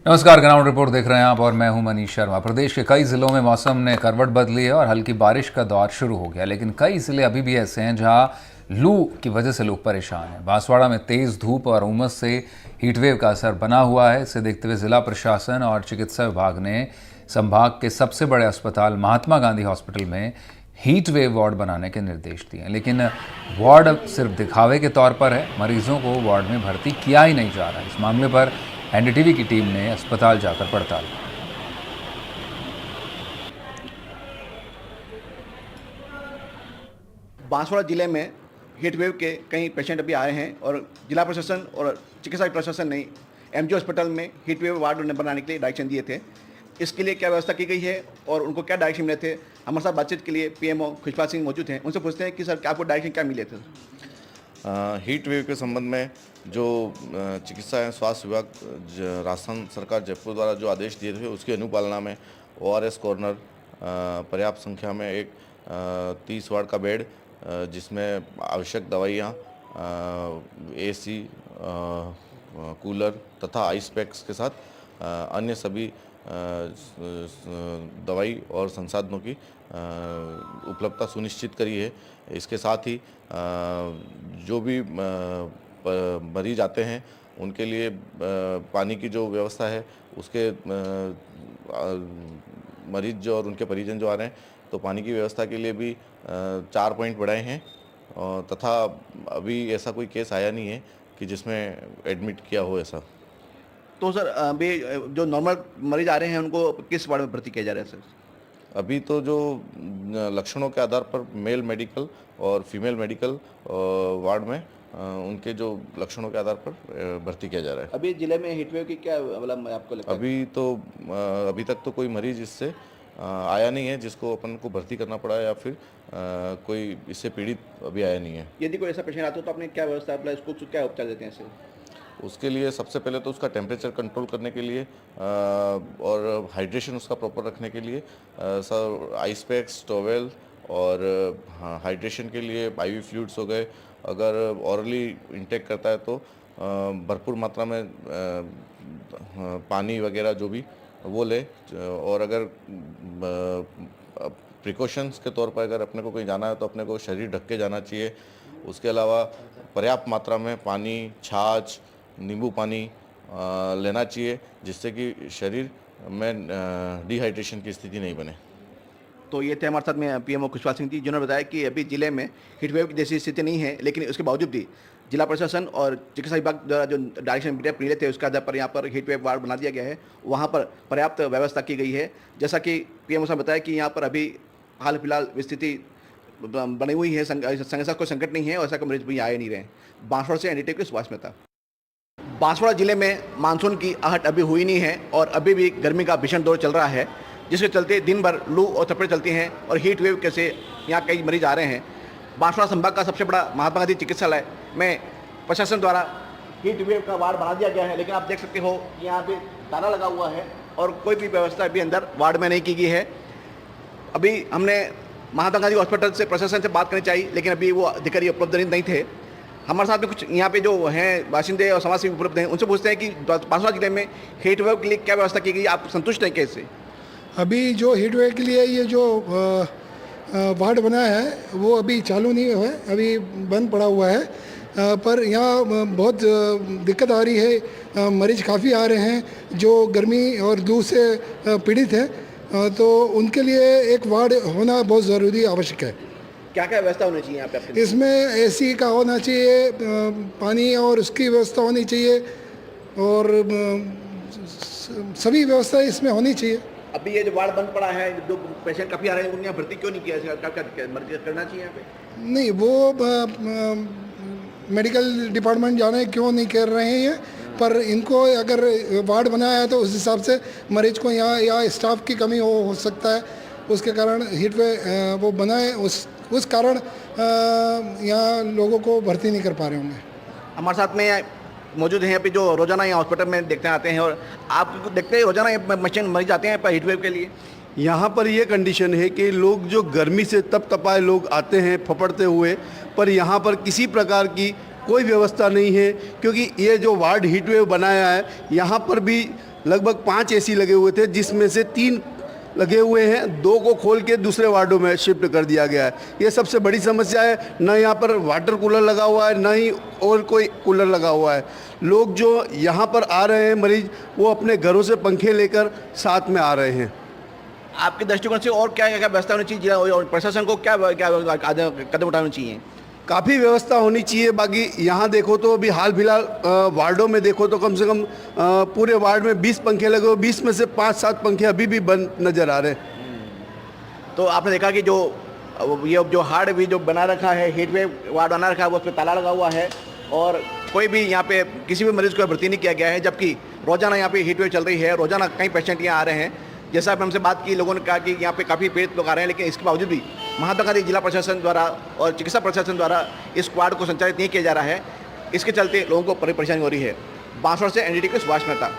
नमस्कार, ground report देख रहे हैं आप और मैं हूं मनीष शर्मा। प्रदेश के कई जिलों में मौसम ने करवट बदली है और हल्की बारिश का दौर शुरू हो गया, लेकिन कई जिले अभी भी ऐसे हैं जहां लू की वजह से लोग परेशान हैं। बांसवाड़ा में तेज धूप और उमस से हीटवेव का असर बना हुआ है। इसे देखते हुए जिला प्रशासन और चिकित्सा विभाग ने संभाग के सबसे बड़े अस्पताल महात्मा गांधी हॉस्पिटल में हीट वेव वार्ड बनाने के निर्देश दिए हैं, लेकिन वार्ड अब सिर्फ दिखावे के तौर पर है। मरीजों को वार्ड में भर्ती किया ही नहीं जा रहा। इस मामले पर एनडीटीवी की टीम ने अस्पताल जाकर पड़ताल की। बांसवाड़ा जिले में हीटवेव के कई पेशेंट अभी आए हैं और जिला प्रशासन और चिकित्सा प्रशासन ने एमजी हॉस्पिटल में हीटवेव वार्ड बनाने के लिए डायरेक्शन दिए थे। इसके लिए क्या व्यवस्था की गई है और उनको क्या डायरेक्शन मिले थे, हमारे साथ बातचीत के लिए पीएमओ खुशपाल सिंह मौजूद हैं। उनसे पूछते हैं कि सर आपको डायरेक्शन क्या मिले थे। हीट वेव के संबंध में जो चिकित्सा एवं स्वास्थ्य विभाग राजस्थान सरकार जयपुर द्वारा जो आदेश दिए थे उसकी अनुपालना में ORS कॉर्नर पर्याप्त संख्या में एक 30 वार्ड का बेड जिसमें आवश्यक दवाइयाँ AC कूलर तथा आइस पैक्स के साथ अन्य सभी दवाई और संसाधनों की उपलब्धता सुनिश्चित करी है। इसके साथ ही जो भी मरीज आते हैं उनके लिए पानी की जो व्यवस्था है उसके मरीज जो और उनके परिजन जो आ रहे हैं तो पानी की व्यवस्था के लिए भी 4 पॉइंट बढ़ाए हैं तथा अभी ऐसा कोई केस आया नहीं है कि जिसमें एडमिट किया हो ऐसा। तो सर अभी जो नॉर्मल मरीज आ रहे हैं उनको किस वार्ड में भर्ती किया जा रहा है सर? अभी तो जो लक्षणों के आधार पर मेल मेडिकल और फीमेल मेडिकल वार्ड में उनके जो लक्षणों के आधार पर भर्ती किया जा रहा है। अभी जिले में हीटवेव की क्या मतलब आपको लगता है? अभी तक तो कोई मरीज इससे आया नहीं है जिसको अपन को भर्ती करना पड़ा या फिर कोई इससे पीड़ित अभी आया नहीं है। यदि कोई ऐसा पेशेंट आता हो तो आपने क्या व्यवस्था इसको क्या उपचार देते हैं इससे? उसके लिए सबसे पहले तो उसका टेम्परेचर कंट्रोल करने के लिए और हाइड्रेशन उसका प्रॉपर रखने के लिए सर आइस पैक्स, टॉवेल और हाइड्रेशन के लिए IV फ्लूइड्स हो गए। अगर ऑरली इंटेक करता है तो भरपूर मात्रा में पानी वगैरह जो भी वो ले। और अगर प्रिकॉशंस के तौर पर अगर अपने को कहीं जाना है तो अपने को शरीर ढक के जाना चाहिए। उसके अलावा पर्याप्त मात्रा में पानी, छाछ, नींबू पानी लेना चाहिए जिससे कि शरीर में डिहाइड्रेशन की स्थिति नहीं बने। तो ये थे हमारे साथ में पीएमओ खुशपाल सिंह जी, जिन्होंने बताया कि अभी जिले में हीटवेव की जैसी स्थिति नहीं है, लेकिन उसके बावजूद भी जिला प्रशासन और चिकित्सा विभाग द्वारा जो डायरेक्शन मिले थे उसके आधार पर यहाँ पर हीटवेव वार्ड बना दिया गया है। वहाँ पर पर्याप्त व्यवस्था की गई है। जैसा कि पीएमओ साहब बताया कि यहाँ पर अभी हाल फिलहाल स्थिति बनी हुई है, संघर्ष कोई संकट नहीं है और ऐसा कोई मरीज भी आए नहीं रहे। बांसवाड़ा से एनडीटीवी के सुभाष मेहता। बांसवाड़ा जिले में मानसून की आहट अभी हुई नहीं है और अभी भी गर्मी का भीषण दौर चल रहा है, जिसके चलते दिन भर लू और थपड़े चलती हैं और हीट वेव के से यहाँ कई मरीज आ रहे हैं। बांसवाड़ा संभाग का सबसे बड़ा महात्मा गांधी चिकित्सालय में प्रशासन द्वारा हीट वेव का वार्ड बना दिया गया है, लेकिन आप देख सकते हो यहाँ पे ताला लगा हुआ है और कोई भी व्यवस्था अभी अंदर वार्ड में नहीं की गई है। अभी हमने महात्मा गांधी हॉस्पिटल से प्रशासन से बात करनी चाहिए, लेकिन अभी वो अधिकारी उपलब्ध नहीं थे। हमारे साथ में कुछ यहाँ पे जो हैं बाशिंदे और समाज सेवी उपलब्ध हैं, उनसे पूछते हैं कि बांसवाड़ा जिले में हीट वेव के लिए क्या व्यवस्था की गई, आप संतुष्ट हैं कैसे? अभी जो हीट वेव के लिए ये जो वार्ड बना है वो अभी चालू नहीं हुआ है, अभी बंद पड़ा हुआ है। पर यहाँ बहुत दिक्कत आ रही है, मरीज काफ़ी आ रहे हैं जो गर्मी और लू से पीड़ित हैं, तो उनके लिए एक वार्ड होना बहुत ज़रूरी आवश्यक है। क्या क्या व्यवस्था होनी चाहिए यहाँ पे? इसमें AC का होना चाहिए, पानी और उसकी व्यवस्था होनी चाहिए और सभी व्यवस्था इसमें होनी चाहिए। अभी ये जो वार्ड बंद पड़ा है, जो पेशेंट काफ़ी आ रहे हैं उनको यहाँ भर्ती क्यों नहीं किया? करना चाहिए यहाँ पे? नहीं, वो मेडिकल डिपार्टमेंट जाने क्यों नहीं कर रहे हैं, पर इनको अगर वार्ड बनाया है तो उस हिसाब से मरीज को यहाँ या स्टाफ की कमी हो सकता है, उसके कारण हीट वेव वो बनाए, उस कारण यहाँ लोगों को भर्ती नहीं कर पा रहे होंगे। हमारे साथ में मौजूद हैं अभी जो रोजाना यहाँ हॉस्पिटल में देखते आते हैं, और आप देखते हैं रोजाना ये मशीन मरीज आते हैं हीट वेव के लिए। यहाँ पर ये कंडीशन है कि लोग जो गर्मी से तप तपाए लोग आते हैं फपड़ते हुए, पर यहाँ पर किसी प्रकार की कोई व्यवस्था नहीं है, क्योंकि ये जो वार्ड हीट वेव बनाया है यहाँ पर भी लगभग 5 एसी लगे हुए थे, जिसमें से 3 लगे हुए हैं, 2 को खोल के दूसरे वार्डों में शिफ्ट कर दिया गया है। ये सबसे बड़ी समस्या है। न यहाँ पर वाटर कूलर लगा हुआ है, न ही और कोई कूलर लगा हुआ है। लोग जो यहाँ पर आ रहे हैं मरीज, वो अपने घरों से पंखे लेकर साथ में आ रहे हैं। आपके दृष्टिकोण से और क्या क्या व्यवस्था होनी चाहिए जिला और प्रशासन को, क्या क्या कदम उठाने चाहिए? काफ़ी व्यवस्था होनी चाहिए। बाकी यहाँ देखो तो अभी हाल फिलहाल वार्डों में देखो तो कम से कम पूरे वार्ड में 20 पंखे लगे हुए, 20 में से 5-7 पंखे अभी भी बंद नज़र आ रहे हैं। तो आपने देखा कि ये जो हार्ड भी जो बना रखा है, हीट वेव वार्ड बना रखा है, वो उस पर ताला लगा हुआ है और कोई भी यहाँ पे किसी भी मरीज़ को भर्ती नहीं किया गया है, जबकि रोज़ाना यहाँ पे हीट वेव चल रही है, रोज़ाना कई पेशेंट यहाँ आ रहे हैं। जैसा आप हमसे बात की, लोगों ने कहा कि यहाँ पे काफ़ी पीड़ित लोग आ रहे हैं, लेकिन इसके बावजूद भी महात्मा गांधी जिला प्रशासन द्वारा और चिकित्सा प्रशासन द्वारा इस वार्ड को संचालित नहीं किया जा रहा है। इसके चलते लोगों को परेशानी हो रही है। बांसवाड़ा से एनडीटी के सुभाष मेहता।